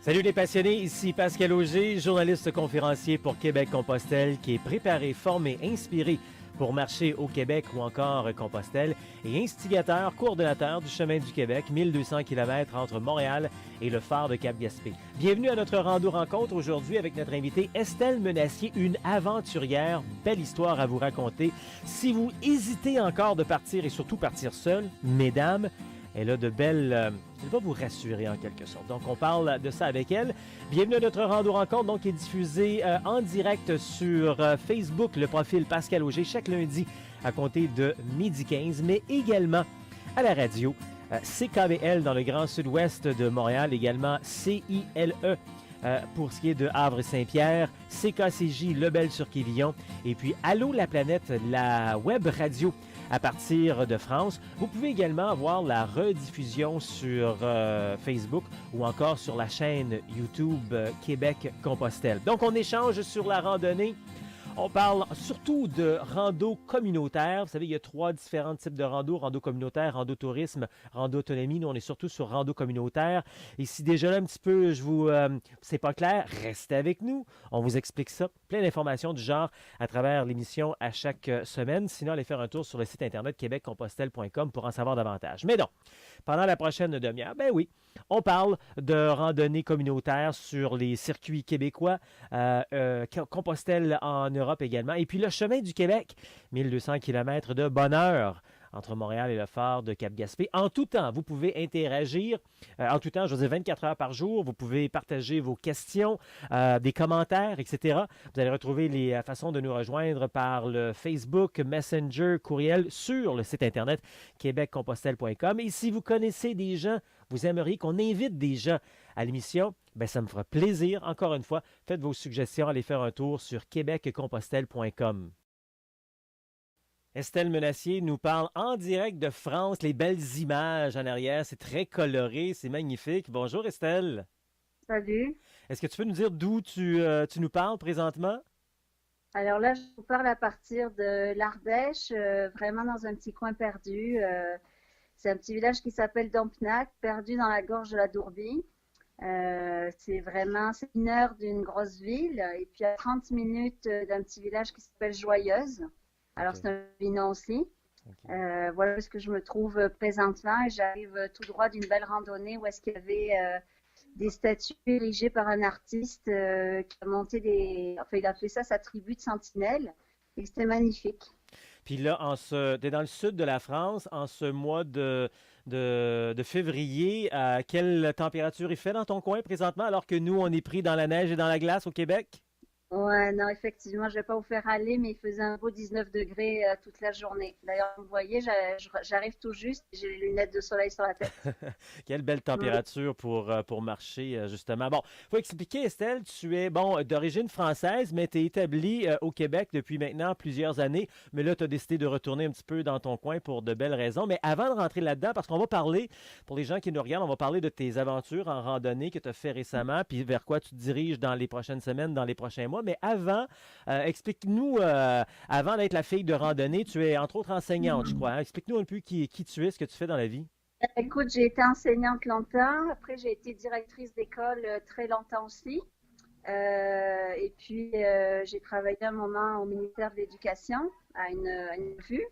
Salut les passionnés, ici Pascal Auger, journaliste conférencier pour Québec-Compostelle qui est préparé, formé, inspiré pour marcher au Québec ou encore Compostelle et instigateur, coordonnateur du Chemin du Québec, 1200 km entre Montréal et le phare de Cap-Gaspé. Bienvenue à notre rando-rencontre aujourd'hui avec notre invitée Estelle Menassier, une aventurière, belle histoire à vous raconter. Si vous hésitez encore de partir et surtout partir seule, mesdames, elle a de belles... elle va vous rassurer en quelque sorte. Donc, on parle de ça avec elle. Bienvenue à notre rando-rencontre, donc, qui est diffusée en direct sur Facebook, le profil Pascal Auger, chaque lundi à compter de 12h15, mais également à la radio. CKVL dans le Grand Sud-Ouest de Montréal, également CILE pour ce qui est de Havre-Saint-Pierre, CKCJ Lebel-sur-Quévillon, et puis Allô la planète, la web radio à partir de France. Vous pouvez également voir la rediffusion sur Facebook ou encore sur la chaîne YouTube Québec-Compostelle. Donc, on échange sur la randonnée. On parle surtout de rando communautaire. Vous savez, il y a 3 différents types de rando. Rando communautaire, rando tourisme, rando autonomie. Nous, on est surtout sur rando communautaire. Et si déjà là, un petit peu, c'est pas clair, restez avec nous. On vous explique ça. Plein d'informations du genre à travers l'émission à chaque semaine. Sinon, allez faire un tour sur le site internet québeccompostelle.com pour en savoir davantage. Mais non, pendant la prochaine demi-heure, ben oui, on parle de randonnée communautaire sur les circuits québécois, Compostelle en Europe également. Et puis le chemin du Québec, 1200 km de bonheur entre Montréal et le phare de Cap-Gaspé. En tout temps, vous pouvez interagir. En tout temps, je veux dire 24 heures par jour. Vous pouvez partager vos questions, des commentaires, etc. Vous allez retrouver les façons de nous rejoindre par le Facebook, Messenger, courriel sur le site internet québeccompostelle.com. Et si vous connaissez des gens, vous aimeriez qu'on invite des gens à l'émission, bien, ça me fera plaisir. Encore une fois, faites vos suggestions, allez faire un tour sur québeccompostelle.com. Estelle Menassier nous parle en direct de France, les belles images en arrière, c'est très coloré, c'est magnifique. Bonjour Estelle. Salut. Est-ce que tu peux nous dire d'où tu nous parles présentement? Alors là, je vous parle à partir de l'Ardèche, vraiment dans un petit coin perdu. C'est un petit village qui s'appelle Dampnac, perdu dans la gorge de la Dourbie. C'est 1 heure d'une grosse ville et puis à 30 minutes d'un petit village qui s'appelle Joyeuse. Alors OK. c'est un village aussi. OK. Voilà ce que je me trouve présentement et j'arrive tout droit d'une belle randonnée où est-ce qu'il y avait des statues érigées par un artiste qui a monté Enfin, il a fait ça sa tribu de sentinelles et c'était magnifique. Puis là, t'es dans le sud de la France, en ce mois de février, quelle température il fait dans ton coin présentement, alors que nous, on est pris dans la neige et dans la glace au Québec? Ouais, non, effectivement, je vais pas vous faire aller, mais il faisait un beau 19 degrés toute la journée. D'ailleurs, vous voyez, j'arrive tout juste, j'ai les lunettes de soleil sur la tête. Quelle belle Mm. température pour marcher, justement. Bon, il faut expliquer, Estelle, tu es, bon, d'origine française, mais tu es établie au Québec depuis maintenant plusieurs années. Mais là, tu as décidé de retourner un petit peu dans ton coin pour de belles raisons. Mais avant de rentrer là-dedans, parce qu'on va parler, pour les gens qui nous regardent, on va parler de tes aventures en randonnée que tu as fait récemment, puis vers quoi tu te diriges dans les prochaines semaines, dans les prochains mois. Mais avant, explique-nous, avant d'être la fille de randonnée, tu es entre autres enseignante, je crois, hein? Explique-nous un peu qui tu es, ce que tu fais dans la vie. Écoute, j'ai été enseignante longtemps, après j'ai été directrice d'école très longtemps aussi. Et puis j'ai travaillé un moment au ministère de l'Éducation à une revue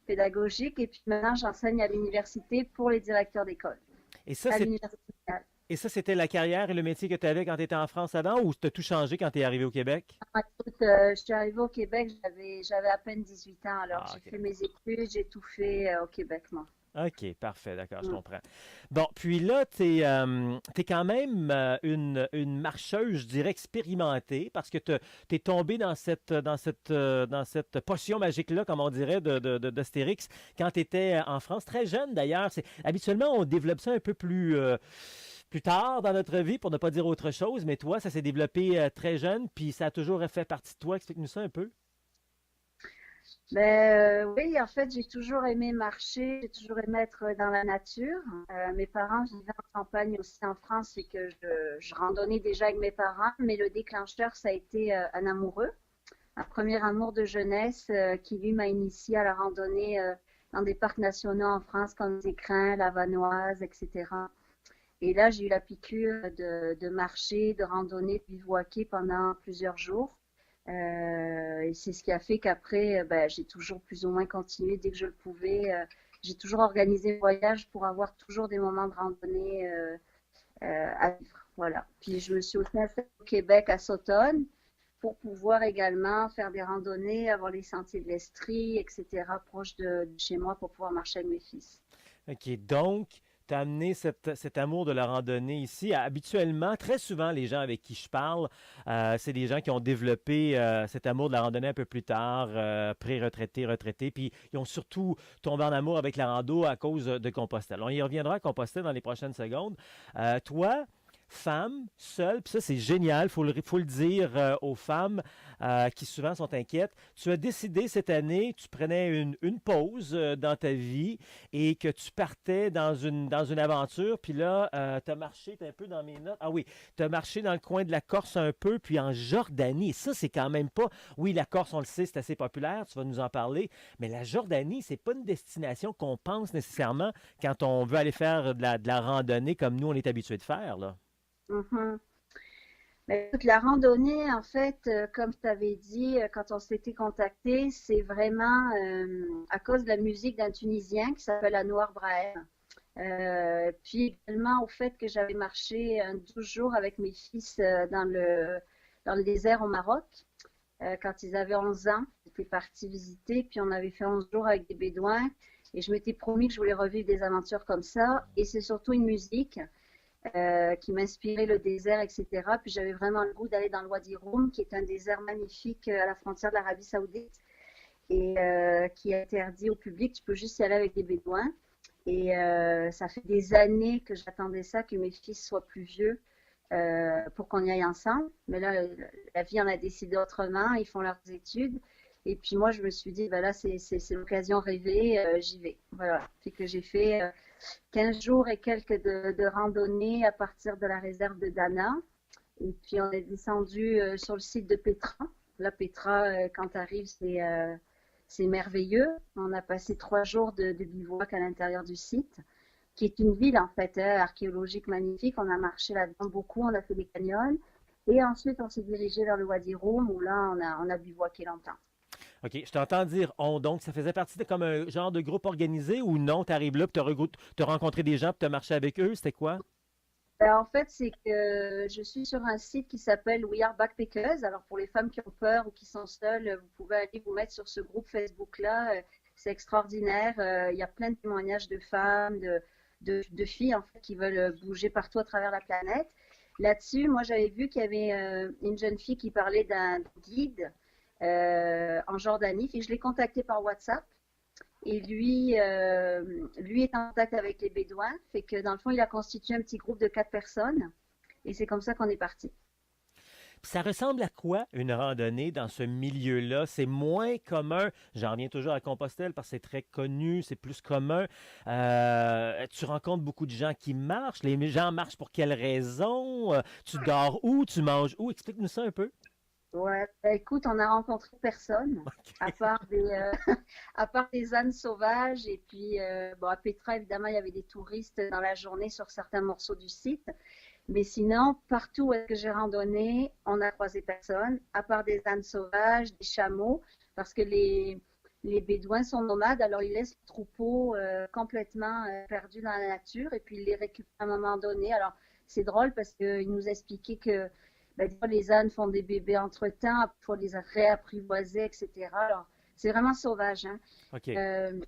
pédagogique et puis maintenant j'enseigne à l'université pour les directeurs d'école, Et ça, à c'est l'université. Et ça, c'était la carrière et le métier que tu avais quand tu étais en France avant ou tu as tout changé quand tu es arrivé au Québec? Écoute, je suis arrivée au Québec, j'avais à peine 18 ans, alors Ah, j'ai OK. fait mes études, j'ai tout fait au Québec, moi. OK, parfait, d'accord, je Mm. comprends. Bon, puis là, tu es, quand même une marcheuse, je dirais, expérimentée parce que tu es tombée dans cette potion magique-là, comme on dirait, d'Astérix, quand tu étais en France, très jeune d'ailleurs. Habituellement, on développe ça un peu plus tard dans notre vie, pour ne pas dire autre chose, mais toi, ça s'est développé très jeune, puis ça a toujours fait partie de toi. Explique-nous ça un peu. Oui, en fait, j'ai toujours aimé marcher, j'ai toujours aimé être dans la nature. Mes parents vivaient en campagne aussi en France et que je randonnais déjà avec mes parents, mais le déclencheur, ça a été un amoureux, un premier amour de jeunesse qui, lui, m'a initié à la randonnée dans des parcs nationaux en France comme les Écrins, la Vanoise, etc. Et là, j'ai eu la piqûre de marcher, de randonner, de bivouaquer pendant plusieurs jours. Et c'est ce qui a fait qu'après, ben, j'ai toujours plus ou moins continué dès que je le pouvais. J'ai toujours organisé le voyage pour avoir toujours des moments de randonnée à vivre. Voilà. Puis je me suis aussi installée au Québec à Sautonne pour pouvoir également faire des randonnées, avoir les sentiers de l'Estrie, etc., proche de chez moi pour pouvoir marcher avec mes fils. OK, donc, tu as amené cet amour de la randonnée ici. Habituellement, très souvent, les gens avec qui je parle, c'est des gens qui ont développé cet amour de la randonnée un peu plus tard, pré-retraités, retraités, puis ils ont surtout tombé en amour avec la rando à cause de Compostelle. On y reviendra à Compostelle dans les prochaines secondes. Toi, femme, seule, puis ça c'est génial, faut le dire aux femmes qui souvent sont inquiètes. Tu as décidé cette année, tu prenais une pause dans ta vie et que tu partais dans une aventure, puis là, tu as marché, t'es un peu dans mes notes. Ah oui, tu as marché dans le coin de la Corse un peu, puis en Jordanie. Et ça, c'est quand même pas. Oui, la Corse, on le sait, c'est assez populaire, tu vas nous en parler, mais la Jordanie, c'est pas une destination qu'on pense nécessairement quand on veut aller faire de la randonnée comme nous, on est habitué de faire, là. Mhm. Mais écoute, la randonnée, en fait, comme je t'avais dit quand on s'était contacté, c'est vraiment à cause de la musique d'un Tunisien qui s'appelle Anouar Brahim. Puis également au fait que j'avais marché 12 jours avec mes fils dans le désert au Maroc quand ils avaient 11 ans. J'étais partie visiter, puis on avait fait 11 jours avec des Bédouins. Et je m'étais promis que je voulais revivre des aventures comme ça. Et c'est surtout une musique qui m'inspirait le désert, etc. Puis j'avais vraiment le goût d'aller dans le Wadi Rum, qui est un désert magnifique à la frontière de l'Arabie Saoudite et qui est interdit au public. Tu peux juste y aller avec des Bédouins. Et ça fait des années que j'attendais ça, que mes fils soient plus vieux pour qu'on y aille ensemble. Mais là, la vie en a décidé autrement. Ils font leurs études. Et puis moi, je me suis dit, ben là, c'est l'occasion rêvée, j'y vais. Voilà. Fait que j'ai fait 15 jours et quelques de randonnée à partir de la réserve de Dana. Et puis on est descendu sur le site de Petra. Là, Petra, quand tu arrives, c'est merveilleux. On a passé 3 jours de bivouac à l'intérieur du site, qui est une ville en fait archéologique magnifique. On a marché là-dedans beaucoup, on a fait des canyons. Et ensuite, on s'est dirigé vers le Wadi Rum où là, on a bivouaqué longtemps. OK, je t'entends dire on, donc ça faisait partie de comme un genre de groupe organisé ou non, tu arrives là, puis tu as rencontré des gens, puis tu as marché avec eux, c'était quoi? En fait, c'est que je suis sur un site qui s'appelle We Are Backpackers. Alors, pour les femmes qui ont peur ou qui sont seules, vous pouvez aller vous mettre sur ce groupe Facebook-là. C'est extraordinaire. Il y a plein de témoignages de femmes, de filles en fait, qui veulent bouger partout à travers la planète. Là-dessus, moi, j'avais vu qu'il y avait une jeune fille qui parlait d'un guide en Jordanie. Et je l'ai contacté par WhatsApp. Et lui est en contact avec les Bédouins, fait que dans le fond, il a constitué un petit groupe de 4 personnes. Et c'est comme ça qu'on est parti. Puis ça ressemble à quoi une randonnée dans ce milieu-là? C'est moins commun. J'en reviens toujours à Compostelle parce que c'est très connu, c'est plus commun. Tu rencontres beaucoup de gens qui marchent. Les gens marchent pour quelles raisons? Tu dors où? Tu manges où? Explique-nous ça un peu. Ouais, bah, écoute, on a rencontré personne, à OK. part à part des ânes sauvages. Et puis, bon, à Petra, évidemment, il y avait des touristes dans la journée sur certains morceaux du site. Mais sinon, partout où est-ce que j'ai randonné, on n'a croisé personne, à part des ânes sauvages, des chameaux, parce que les Bédouins sont nomades, alors ils laissent le troupeau complètement perdu dans la nature et puis ils les récupèrent à un moment donné. Alors, c'est drôle parce qu'ils nous expliquaient que ben, des fois, les ânes font des bébés entre-temps, il faut les réapprivoiser, etc. Alors, c'est vraiment sauvage, hein. OK. Euh,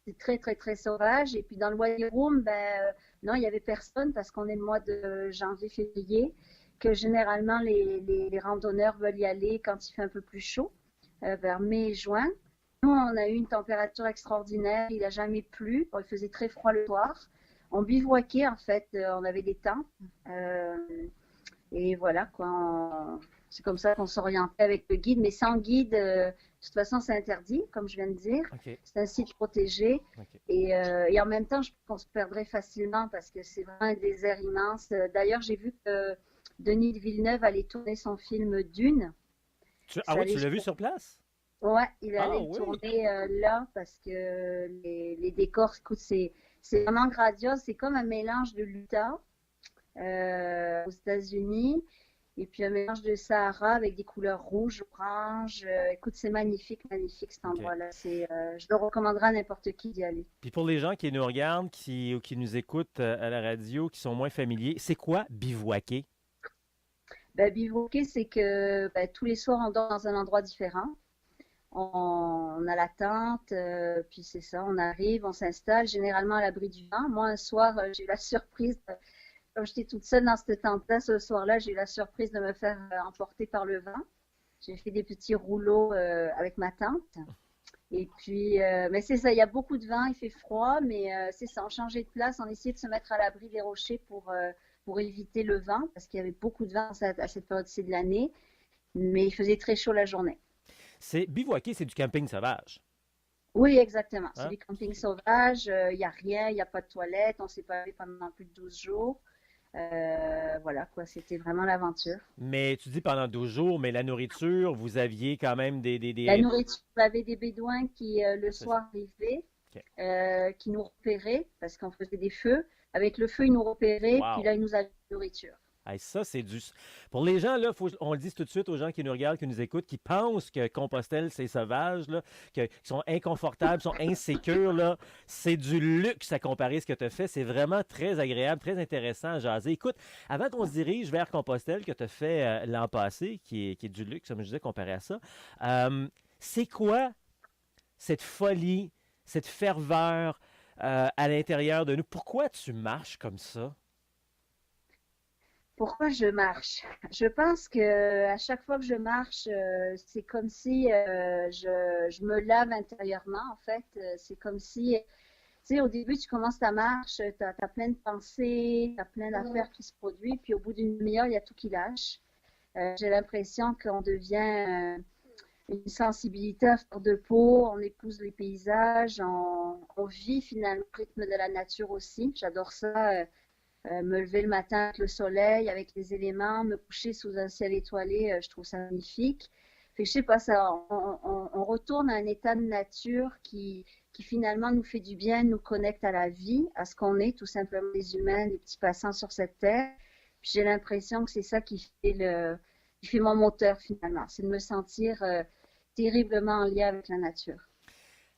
c'est très, très, très sauvage. Et puis dans le Wadi Rum, ben, non, il n'y avait personne parce qu'on est le mois de janvier-février, que généralement les randonneurs veulent y aller quand il fait un peu plus chaud, vers mai et juin. Nous, on a eu une température extraordinaire, il n'a jamais plu, bon, il faisait très froid le soir. On bivouaquait en fait, on avait des tentes. Euh, et voilà, quoi. C'est comme ça qu'on s'orientait avec le guide, mais sans guide, de toute façon, c'est interdit, comme je viens de dire. OK. C'est un site protégé. OK. Et en même temps, je pense qu'on se perdrait facilement parce que c'est vraiment un désert immense. D'ailleurs, j'ai vu que Denis Villeneuve allait tourner son film Dune. Ah Ça oui, allait, tu l'as vu sur place? ouais, il Ah allait le oui. tourner là parce que les décors, écoute, c'est vraiment grandiose. C'est comme un mélange de l'Utah aux États-Unis. Et puis un mélange de Sahara avec des couleurs rouges, orange. Écoute, c'est magnifique, magnifique cet OK. endroit-là. Je le recommanderais à n'importe qui d'y aller. Puis pour les gens qui nous regardent ou qui nous écoutent à la radio, qui sont moins familiers, c'est quoi bivouaquer? Ben, bivouaquer, c'est que ben, tous les soirs, on dort dans un endroit différent. On a la tente, puis c'est ça, on arrive, on s'installe, généralement à l'abri du vent. Moi, un soir, j'ai eu la surprise, comme j'étais toute seule dans cette tente-là, ce soir-là, j'ai eu la surprise de me faire emporter par le vent. J'ai fait des petits rouleaux avec ma tente. Et puis, mais c'est ça, il y a beaucoup de vent, il fait froid, mais c'est ça, on changeait de place, on essayait de se mettre à l'abri des rochers pour éviter le vent, parce qu'il y avait beaucoup de vent à cette période-ci de l'année, mais il faisait très chaud la journée. C'est bivouaquer, c'est du camping sauvage. Oui, exactement. C'est Hein? du camping sauvage, il n'y a rien, il n'y a pas de toilette, on s'est pas lavé pendant plus de 12 jours. Voilà quoi, c'était vraiment l'aventure. Mais tu dis pendant 12 jours, mais la nourriture, vous aviez quand même La nourriture, il y avait des bédouins qui, le C'est ça. soir, arrivaient, OK. qui nous repéraient, parce qu'on faisait des feux. Avec le feu, ils nous repéraient, puis Wow! là, ils nous avaient de la nourriture. Hey, ça, c'est du. Pour les gens, là, on le dit tout de suite aux gens qui nous regardent, qui nous écoutent, qui pensent que Compostelle, c'est sauvage, là, qui sont inconfortables, sont insécures, là, c'est du luxe à comparer ce que tu as fait. C'est vraiment très agréable, très intéressant à jaser. Écoute, avant qu'on se dirige vers Compostelle, que tu as fait l'an passé, qui est du luxe, comme je disais, comparé à ça, c'est quoi cette folie, cette ferveur à l'intérieur de nous? Pourquoi tu marches comme ça? Pourquoi je marche? Je pense que à chaque fois que je marche, c'est comme si je me lave intérieurement, en fait. C'est comme si, tu sais, au début, tu commences ta marche, tu as plein de pensées, tu as plein d'affaires qui se produisent, puis au bout d'une demi-heure, il y a tout qui lâche. J'ai l'impression qu'on devient une sensibilité à fleur de peau, on épouse les paysages, on vit finalement le rythme de la nature aussi. J'adore ça. Me lever le matin avec le soleil, avec les éléments, me coucher sous un ciel étoilé, je trouve ça magnifique. Fait que je sais pas, ça, on retourne à un état de nature qui finalement nous fait du bien, nous connecte à la vie, à ce qu'on est, tout simplement des humains, des petits passants sur cette terre. Puis j'ai l'impression que c'est ça qui fait mon moteur finalement, c'est de me sentir terriblement en lien avec la nature.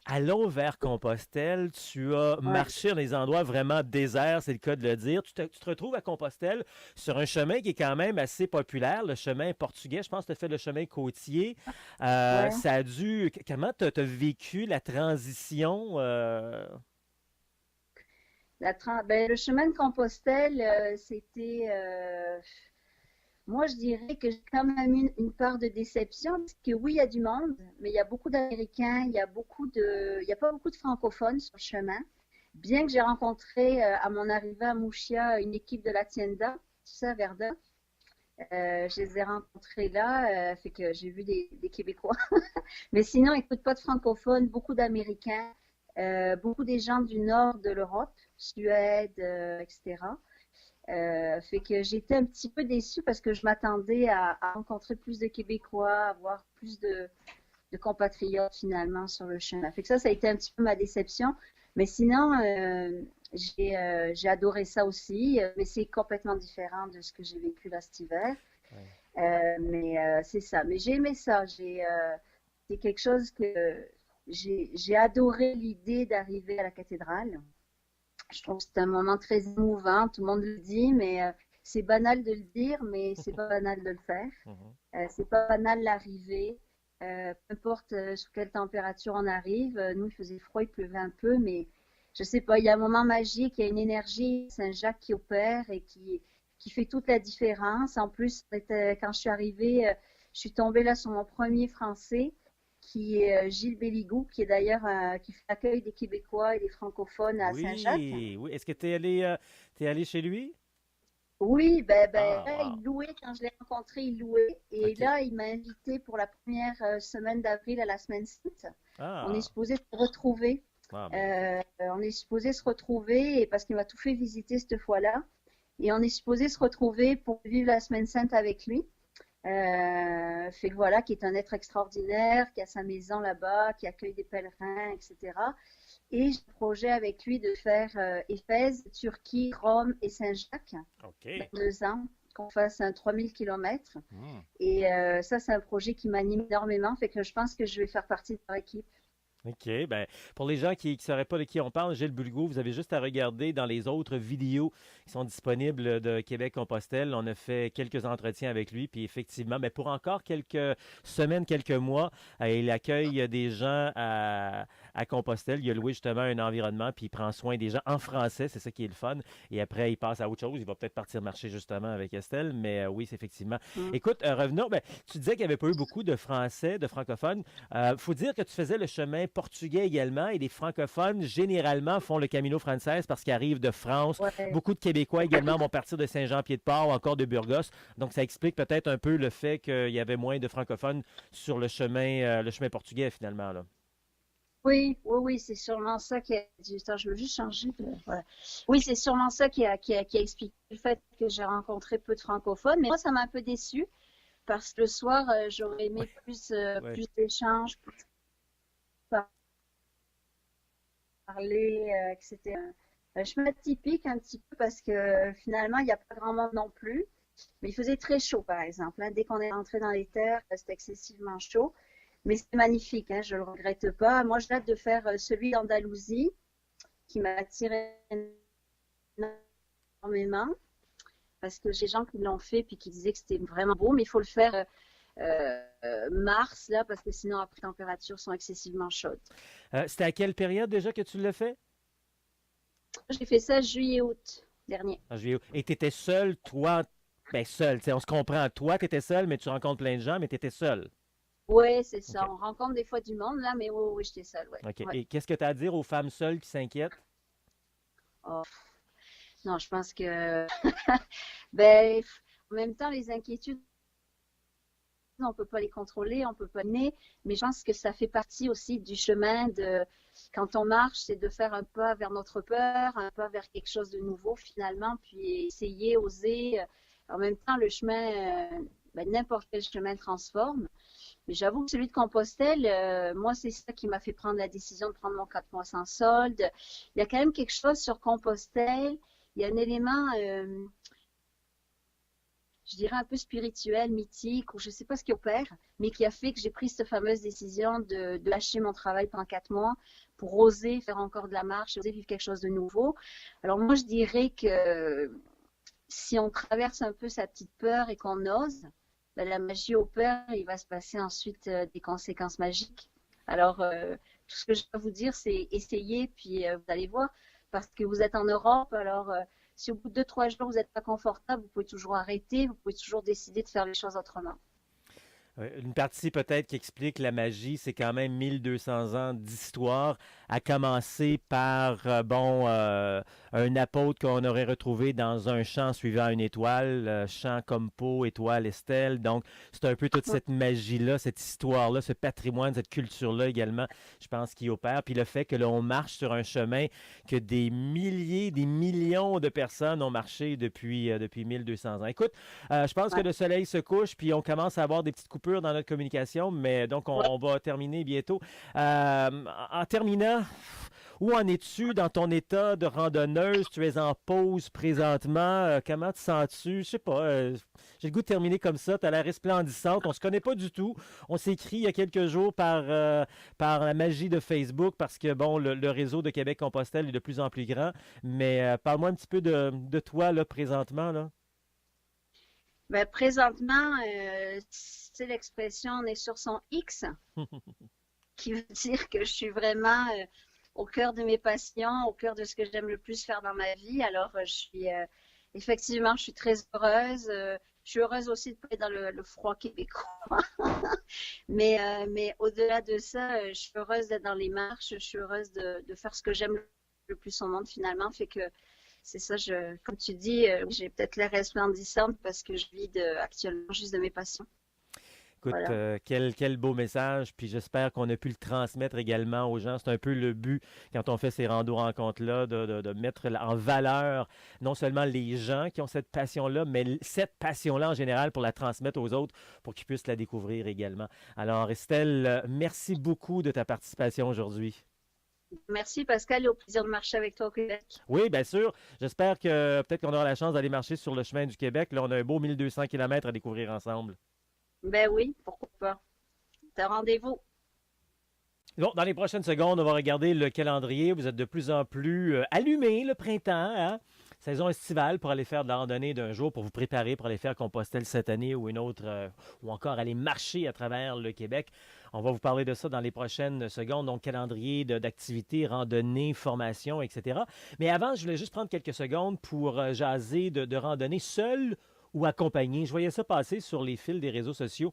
Allons vers Compostelle. Tu as Ouais. marché dans des endroits vraiment déserts, c'est le cas de le dire. Tu te retrouves à Compostelle sur un chemin qui est quand même assez populaire, le chemin portugais. Je pense que tu as fait le chemin côtier. Ouais. Ça a dû. Comment tu as vécu la transition? Ben, le chemin de Compostelle, c'était moi, je dirais que j'ai quand même une part de déception, parce que oui, il y a du monde, mais il y a beaucoup d'Américains, il y a pas beaucoup de francophones sur le chemin. Bien que j'ai rencontré à mon arrivée à Mouchia une équipe de l'Hacienda, tu sais, à Verdun. Je les ai rencontrés là, fait que j'ai vu des Québécois. Mais sinon, écoute, pas de francophones, beaucoup d'Américains, beaucoup des gens du nord de l'Europe, Suède, etc. Fait que j'étais un petit peu déçue parce que je m'attendais à rencontrer plus de Québécois, à avoir plus de compatriotes finalement sur le chemin. Fait que ça a été un petit peu ma déception. Mais sinon, j'ai adoré ça aussi, mais c'est complètement différent de ce que j'ai vécu là cet hiver. Ouais. Mais c'est ça. Mais j'ai aimé ça. C'est quelque chose que j'ai adoré l'idée d'arriver à la cathédrale. Je trouve que c'est un moment très émouvant, tout le monde le dit, mais c'est banal de le dire, mais c'est pas banal de le faire. Mhm. C'est pas banal l'arrivée. Peu importe sous quelle température on arrive. Nous, il faisait froid, il pleuvait un peu, mais je sais pas, il y a un moment magique, il y a une énergie, Saint-Jacques qui opère et qui fait toute la différence. En plus, quand je suis arrivée, je suis tombée là sur mon premier français, qui est Gilles Béligou, qui est d'ailleurs qui fait l'accueil des Québécois et des francophones à Saint-Jacques. Oui, oui. Est-ce que t'es allé chez lui? Oui, Ah, là, wow. il louait, quand je l'ai rencontré, il louait. Et OK. là, il m'a invité pour la première semaine d'avril à la semaine sainte. On est Ah, supposé se retrouver. ah magnifique. On est supposé se retrouver parce qu'il m'a tout fait visiter cette fois-là. Et on est supposé se retrouver pour vivre la semaine sainte avec lui. Fait que voilà, qui est un être extraordinaire, qui a sa maison là-bas, qui accueille des pèlerins, etc. Et j'ai un projet avec lui de faire Éphèse, Turquie, Rome et Saint-Jacques dans OK. 2 ans, qu'on fasse un 3000 km. Hmm. Et ça, c'est un projet qui m'anime énormément, fait que je pense que je vais faire partie de leur équipe. OK. Ben, pour les gens qui ne sauraient pas de qui on parle, Gilles Bulgau, vous avez juste à regarder dans les autres vidéos qui sont disponibles de Québec-Compostelle. On a fait quelques entretiens avec lui, puis effectivement, mais pour encore quelques semaines, quelques mois, il accueille des gens à Compostelle. Il a loué justement un environnement, puis il prend soin des gens en français. C'est ça qui est le fun. Et après, il passe à autre chose. Il va peut-être partir marcher justement avec Estelle, mais oui, c'est effectivement. Mm. Écoute, revenons. Ben, tu disais qu'il n'y avait pas eu beaucoup de Français, de francophones. Faut dire que tu faisais le chemin portugais également et les francophones généralement font le Camino Frances parce qu'ils arrivent de France. Ouais. Beaucoup de Québécois également vont partir de Saint-Jean-Pied-de-Port ou encore de Burgos. Donc ça explique peut-être un peu le fait qu'il y avait moins de francophones sur le chemin portugais finalement là. Oui, oui, oui, c'est sûrement ça qui a dû. Attends, je veux juste changer de. Voilà. Oui, c'est sûrement ça qui a expliqué le fait que j'ai rencontré peu de francophones. Mais moi, ça m'a un peu déçue parce que le soir, j'aurais aimé Ouais. plus d'échanges, plus parler, que c'était un chemin typique un petit peu parce que finalement, il n'y a pas grand monde non plus. Mais il faisait très chaud, par exemple, hein. Dès qu'on est rentré dans les terres, c'était excessivement chaud. Mais c'est magnifique, hein, je ne le regrette pas. Moi, j'ai hâte de faire celui d'Andalousie qui m'a attiré énormément parce que j'ai des gens qui l'ont fait puis qui disaient que c'était vraiment beau, mais il faut le faire mars, là, parce que sinon, après, les températures sont excessivement chaudes. C'était à quelle période déjà que tu l'as fait? J'ai fait ça juillet-août dernier. En juillet. Et tu étais seul, toi, ben seul, tu sais, on se comprend. Toi, tu étais seul, mais tu rencontres plein de gens, mais tu étais seul. Oui, c'est OK. ça. On rencontre des fois du monde, là, mais oui, oui, j'étais seule, ouais. OK. Ouais. Et qu'est-ce que tu as à dire aux femmes seules qui s'inquiètent? Oh, non, je pense que, ben, en même temps, les inquiétudes, on peut pas les contrôler, on peut pas mener, mais je pense que ça fait partie aussi du chemin de, quand on marche, c'est de faire un pas vers notre peur, un pas vers quelque chose de nouveau finalement, puis essayer, oser. En même temps, le chemin, ben, n'importe quel chemin transforme. Mais j'avoue que celui de Compostelle, moi, c'est ça qui m'a fait prendre la décision de prendre mon 4 mois sans solde. Il y a quand même quelque chose sur Compostelle. Il y a un élément, je dirais un peu spirituel, mythique, ou je ne sais pas ce qui opère, mais qui a fait que j'ai pris cette fameuse décision de lâcher mon travail pendant 4 mois pour oser faire encore de la marche, oser vivre quelque chose de nouveau. Alors moi, je dirais que si on traverse un peu sa petite peur et qu'on ose, ben, la magie opère, il va se passer ensuite des conséquences magiques. Alors, tout ce que je peux vous dire, c'est essayer, puis vous allez voir, parce que vous êtes en Europe, alors si au bout de 2, 3 jours, vous n'êtes pas confortable, vous pouvez toujours arrêter, vous pouvez toujours décider de faire les choses autrement. Une partie peut-être qui explique la magie, c'est quand même 1200 ans d'histoire, à commencer par, un apôtre qu'on aurait retrouvé dans un champ suivant une étoile, champ comme Pau, étoile Estelle. Donc, c'est un peu toute cette magie-là, cette histoire-là, ce patrimoine, cette culture-là également, je pense, qui opère. Puis le fait que l'on marche sur un chemin que des milliers, des millions de personnes ont marché depuis 1200 ans. Écoute, je pense que Ouais. le soleil se couche, puis on commence à avoir des petites coupures dans notre communication, mais donc Ouais. on va terminer bientôt. En terminant, où en es-tu dans ton état de randonneuse? Tu es en pause présentement. Comment te sens-tu? Je sais pas. J'ai le goût de terminer comme ça. Tu as l'air resplendissante. On se connaît pas du tout. On s'est écrit il y a quelques jours par la magie de Facebook parce que bon, le réseau de Québec-Compostelle est de plus en plus grand. Mais parle-moi un petit peu de toi là, présentement. Là. Ben, présentement, c'est l'expression on est sur son X, qui veut dire que je suis vraiment au cœur de mes passions, au cœur de ce que j'aime le plus faire dans ma vie. Alors, effectivement, je suis très heureuse. Je suis heureuse aussi de pas être dans le froid québécois. Mais au-delà de ça, je suis heureuse d'être dans les marches. Je suis heureuse de faire ce que j'aime le plus au monde finalement. Fait que c'est ça, comme tu dis, j'ai peut-être l'air resplendissante parce que je vis actuellement juste de mes passions. Écoute, Voilà. quel beau message, puis j'espère qu'on a pu le transmettre également aux gens. C'est un peu le but quand on fait ces rando-rencontres-là, de mettre en valeur non seulement les gens qui ont cette passion-là, mais cette passion-là en général pour la transmettre aux autres, pour qu'ils puissent la découvrir également. Alors, Estelle, merci beaucoup de ta participation aujourd'hui. Merci Pascal et au plaisir de marcher avec toi au Québec. Oui, bien sûr. J'espère que peut-être qu'on aura la chance d'aller marcher sur le chemin du Québec. Là, on a un beau 1200 km à découvrir ensemble. Ben oui, pourquoi pas. T'as rendez-vous. Bon, dans les prochaines secondes, on va regarder le calendrier. Vous êtes de plus en plus allumés le printemps, hein? Saison estivale pour aller faire de la randonnée d'un jour, pour vous préparer pour aller faire Compostelle cette année ou une autre, ou encore aller marcher à travers le Québec. On va vous parler de ça dans les prochaines secondes, donc calendrier d'activités, randonnée, formation, etc. Mais avant, je voulais juste prendre quelques secondes pour jaser de randonnée seule ou accompagné. Je voyais ça passer sur les fils des réseaux sociaux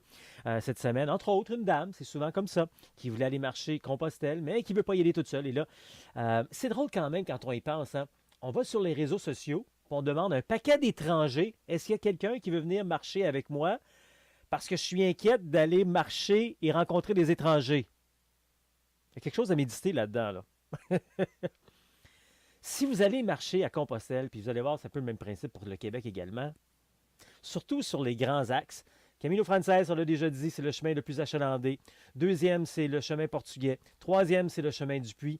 cette semaine. Entre autres, une dame, c'est souvent comme ça, qui voulait aller marcher Compostelle, mais qui ne veut pas y aller toute seule. Et là, c'est drôle quand même quand on y pense. Hein. On va sur les réseaux sociaux, puis on demande à un paquet d'étrangers, est-ce qu'il y a quelqu'un qui veut venir marcher avec moi? Parce que je suis inquiète d'aller marcher et rencontrer des étrangers. Il y a quelque chose à méditer là-dedans. Là. Si vous allez marcher à Compostelle, puis vous allez voir, c'est un peu le même principe pour le Québec également, surtout sur les grands axes. Camilo Frances, on l'a déjà dit, c'est le chemin le plus achalandé. Deuxième, c'est le chemin portugais. Troisième, c'est le chemin du Puy.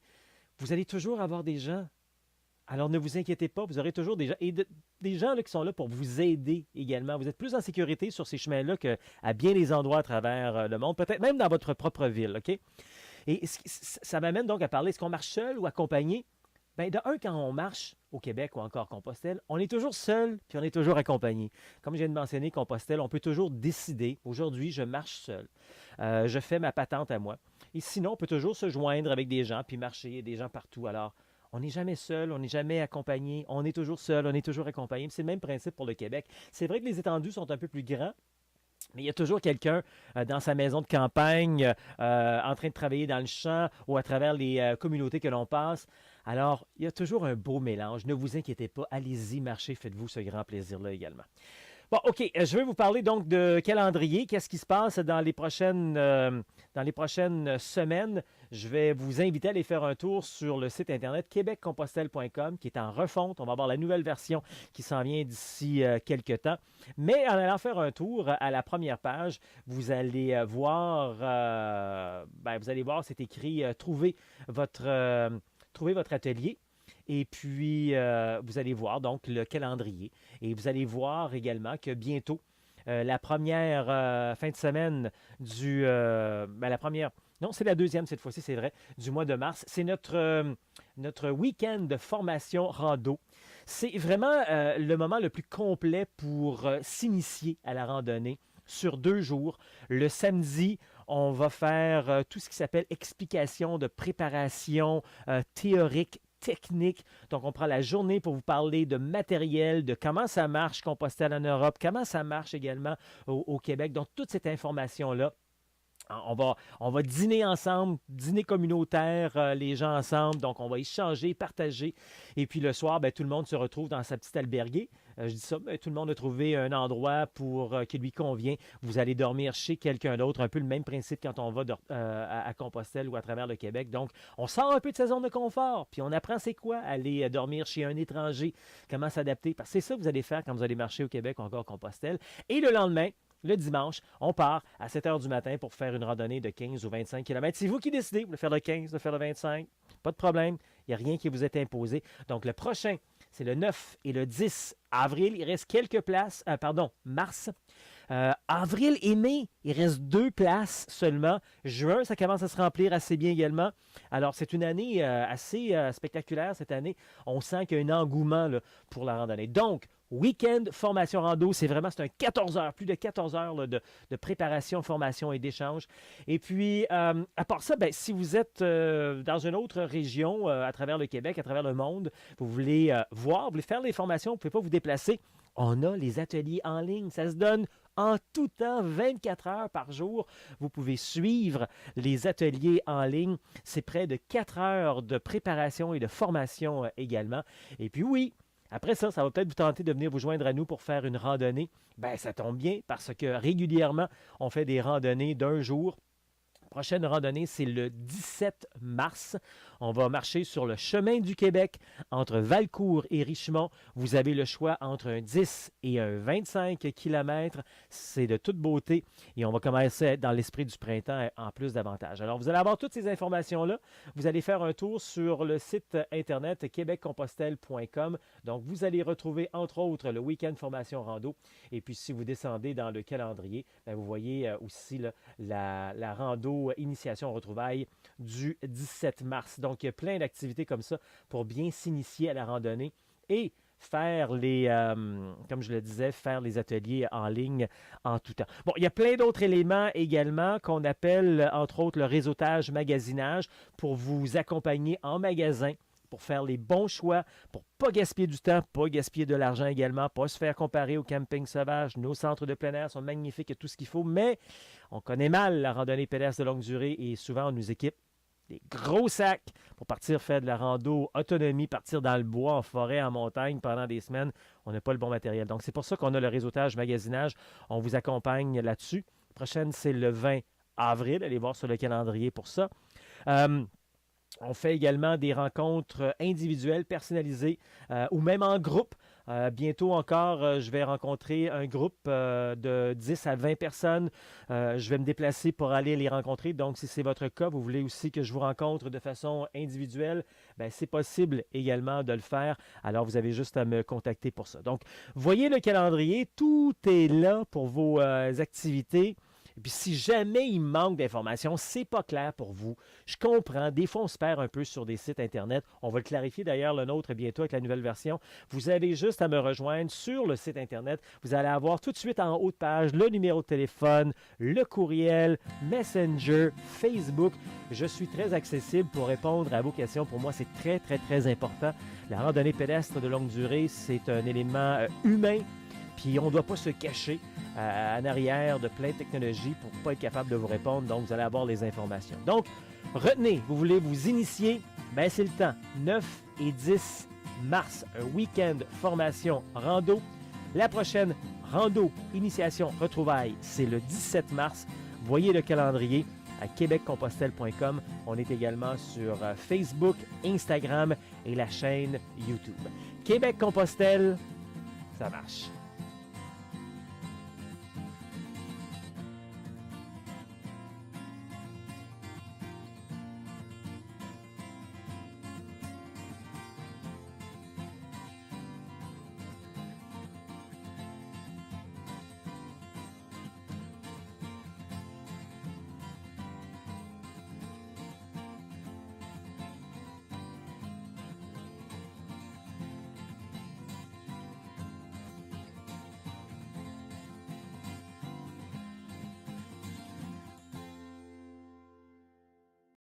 Vous allez toujours avoir des gens. Alors ne vous inquiétez pas, vous aurez toujours des gens. Et des gens là, qui sont là pour vous aider également. Vous êtes plus en sécurité sur ces chemins-là qu'à bien des endroits à travers le monde, peut-être même dans votre propre ville. OK? Et ça m'amène donc à parler, est-ce qu'on marche seul ou accompagné? Bien, de un, quand on marche au Québec ou encore Compostelle, on est toujours seul puis on est toujours accompagné. Comme je viens de mentionner, Compostelle, on peut toujours décider, aujourd'hui, je marche seul. Je fais ma patente à moi. Et sinon, on peut toujours se joindre avec des gens puis marcher. Il y a des gens partout. Alors, on n'est jamais seul, on n'est jamais accompagné. On est toujours seul, on est toujours accompagné. C'est le même principe pour le Québec. C'est vrai que les étendues sont un peu plus grands, mais il y a toujours quelqu'un dans sa maison de campagne, en train de travailler dans le champ ou à travers les communautés que l'on passe. Alors, il y a toujours un beau mélange. Ne vous inquiétez pas. Allez-y, marchez, faites-vous ce grand plaisir-là également. Bon, OK. Je vais vous parler donc de calendrier. Qu'est-ce qui se passe dans les prochaines semaines? Je vais vous inviter à aller faire un tour sur le site internet québeccompostelle.com qui est en refonte. On va avoir la nouvelle version qui s'en vient d'ici quelques temps. Mais en allant faire un tour à la première page, vous allez voir, c'est écrit trouver votre atelier. Et puis, vous allez voir donc le calendrier. Et vous allez voir également que bientôt, la première fin de semaine la première, non, c'est la deuxième cette fois-ci, c'est vrai, du mois de mars. C'est notre week-end de formation rando. C'est vraiment le moment le plus complet pour s'initier à la randonnée sur 2 jours. Le samedi, on va faire tout ce qui s'appelle explication de préparation théorique, technique. Donc, on prend la journée pour vous parler de matériel, de comment ça marche Compostelle en Europe, comment ça marche également au Québec. Donc, toute cette information-là, on va dîner ensemble, dîner communautaire, les gens ensemble. Donc, on va échanger, partager. Et puis, le soir, tout le monde se retrouve dans sa petite alberguée. Je dis ça, tout le monde a trouvé un endroit qui lui convient. Vous allez dormir chez quelqu'un d'autre. Un peu le même principe quand on va à Compostelle ou à travers le Québec. Donc, on sort un peu de sa zone de confort. Puis, on apprend c'est quoi aller dormir chez un étranger. Comment s'adapter. Parce que c'est ça que vous allez faire quand vous allez marcher au Québec ou encore à Compostelle. Et le lendemain, le dimanche, on part à 7 h du matin pour faire une randonnée de 15 ou 25 km. C'est vous qui décidez, vous voulez faire le 15, de faire le 25, pas de problème. Il n'y a rien qui vous est imposé. Donc, le prochain, c'est le 9 et le 10 avril. Il reste quelques places, mars. Avril et mai, il reste 2 places seulement. Juin, ça commence à se remplir assez bien également. Alors, c'est une année assez spectaculaire cette année. On sent qu'il y a un engouement là, pour la randonnée. Donc, week-end, formation rando, c'est un 14 heures, plus de 14 heures là, de préparation, formation et d'échange. Et puis, à part ça, si vous êtes dans une autre région, à travers le Québec, à travers le monde, vous voulez voir, vous voulez faire des formations, vous ne pouvez pas vous déplacer, on a les ateliers en ligne. Ça se donne en tout temps, 24 heures par jour. Vous pouvez suivre les ateliers en ligne. C'est près de 4 heures de préparation et de formation également. Et puis oui, Après ça, ça va peut-être vous tenter de venir vous joindre à nous pour faire une randonnée. Ben, ça tombe bien parce que régulièrement, on fait des randonnées d'un jour. Prochaine randonnée, c'est le 17 mars. On va marcher sur le chemin du Québec entre Valcourt et Richemont. Vous avez le choix entre un 10 et un 25 km. C'est de toute beauté et on va commencer à être dans l'esprit du printemps en plus davantage. Alors, vous allez avoir toutes ces informations-là. Vous allez faire un tour sur le site internet québeccompostelle.com. Donc, vous allez retrouver entre autres le week-end formation rando. Et puis, si vous descendez dans le calendrier, bien, vous voyez aussi là, la rando initiation retrouvailles du 17 mars. Donc, il y a plein d'activités comme ça pour bien s'initier à la randonnée et faire comme je le disais, faire les ateliers en ligne en tout temps. Bon, il y a plein d'autres éléments également qu'on appelle, entre autres, le réseautage magasinage pour vous accompagner en magasin, pour faire les bons choix, pour ne pas gaspiller du temps, pas gaspiller de l'argent également, pas se faire comparer au camping sauvage. Nos centres de plein air sont magnifiques et tout ce qu'il faut, mais on connaît mal la randonnée pédestre de longue durée et souvent on nous équipe des gros sacs pour partir faire de la rando autonomie, partir dans le bois, en forêt, en montagne pendant des semaines. On n'a pas le bon matériel. Donc, c'est pour ça qu'on a le réseautage magasinage. On vous accompagne là-dessus. La prochaine, c'est le 20 avril. Allez voir sur le calendrier pour ça. On fait également des rencontres individuelles, personnalisées ou même en groupe. Bientôt encore, je vais rencontrer un groupe de 10 à 20 personnes. Je vais me déplacer pour aller les rencontrer. Donc, si c'est votre cas, vous voulez aussi que je vous rencontre de façon individuelle, bien, c'est possible également de le faire. Alors, vous avez juste à me contacter pour ça. Donc, voyez le calendrier. Tout est là pour vos activités. Et puis, si jamais il manque d'informations, c'est pas clair pour vous, je comprends. Des fois, on se perd un peu sur des sites Internet. On va le clarifier d'ailleurs, le nôtre, bientôt avec la nouvelle version. Vous avez juste à me rejoindre sur le site Internet. Vous allez avoir tout de suite en haut de page le numéro de téléphone, le courriel, Messenger, Facebook. Je suis très accessible pour répondre à vos questions. Pour moi, c'est très, très, très important. La randonnée pédestre de longue durée, c'est un élément humain. Puis on ne doit pas se cacher en arrière de plein de technologies pour ne pas être capable de vous répondre. Donc, vous allez avoir les informations. Donc, retenez, vous voulez vous initier, bien c'est le temps. 9 et 10 mars, un week-end formation rando. La prochaine rando, initiation, retrouvailles, c'est le 17 mars. Voyez le calendrier à québeccompostelle.com. On est également sur Facebook, Instagram et la chaîne YouTube. Québec Compostelle, ça marche.